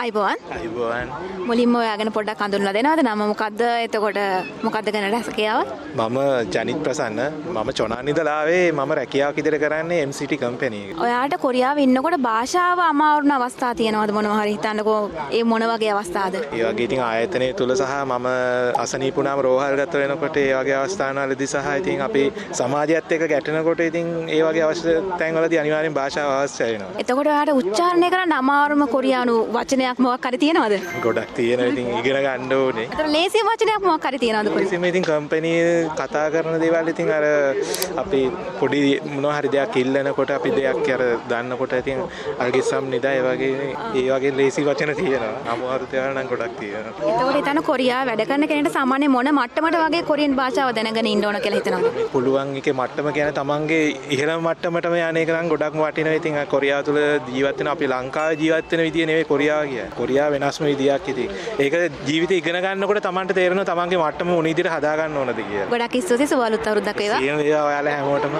ආයිබෝවන්. අයිබෝවන්. මුලින්ම ඔයාගෙන පොඩ්ඩක් හඳුන්වලා දෙනවද? නම මොකද්ද? එතකොට මොකද්ද ගැන රසකියාව? මම ජනිත් ප්‍රසන්න. මම චොනාන් ඉඳලා ආවේ. මම රැකියාවක් ඉදිරිය කරන්නේ MCT කම්පැනි එකේ. ඔයාට කොරියාවේ ඉන්නකොට භාෂාව අමාරු වෙන අවස්ථා තියෙනවද? මොනවා හරි හිතන්නකෝ. ඒ මොන වගේ අවස්ථාද? ඒ වගේ ඉතින් ආයතනය තුල සහ මම අසනීප වුණාම රෝහල් ගත වෙනකොට ඒ වගේ අවස්ථානවලදී සහ ඉතින් අපි සමාජයත් එක්ක ගැටෙනකොට ඉතින් ඒ වගේ අවශ්‍ය තැන්වලදී අනිවාර්යෙන් භාෂාව අවශ්‍ය වෙනවා. එතකොට ඔයාට උච්චාරණය කරන්න අමාරුම කොරියානු වචනයක් මොකක් හරි තියෙනවද? ගොඩක් තියෙනවා ඉතින් ඉගෙන ගන්න ඕනේ. එතකොට ලේසිම වචනයක් මොකක් හරි තියෙනවද? ඉතින් ඉතින් කම්පැනි කතා කරන දේවල් ඉතින් අර අපි පොඩි මොනවා හරි දෙයක් ඉල්ලනකොට අපි දෙයක් අර දන්නකොට ඉතින් අල්ගෙසම් නිදා ඒ වගේ ලේසි වචන තියෙනවා. අමාරු දේවල් නම් ගොඩක් තියෙනවා. එතකොට හිතන්න කොරියාව වැඩ කරන කෙනෙක්ට සාමාන්‍ය මොන මට්ටමට වගේ කොරියන් භාෂාව දැනගෙන ඉන්න ඕන කියලා හිතනවද? පුළුවන් එකේ මට්ටම කියන්නේ තමන්ගේ ඉහළම මට්ටමටම යන එක නම් ගොඩක්ම වටිනවා. ඉතින් කොරියාව තුළ ජීවත් වෙන අපි ලංකාවේ ජීවත් වෙන විදිය නෙවෙයි කොරියාව කියන්නේ. කොරියාව වෙනස්ම විදියක් ඉතින්. ඒක ජීවිතේ ඉගෙන ගන්නකොට තමන්ට තේරෙනවා තමන්ගේ මට්ටම මොන විදිහට හදා ගන්න ඕනද කියලා. ගොඩක් ස්තුතියි සුබ අලුත් අවුරුද්දක් වේවා. සියලු ඔයාලා හැමෝටම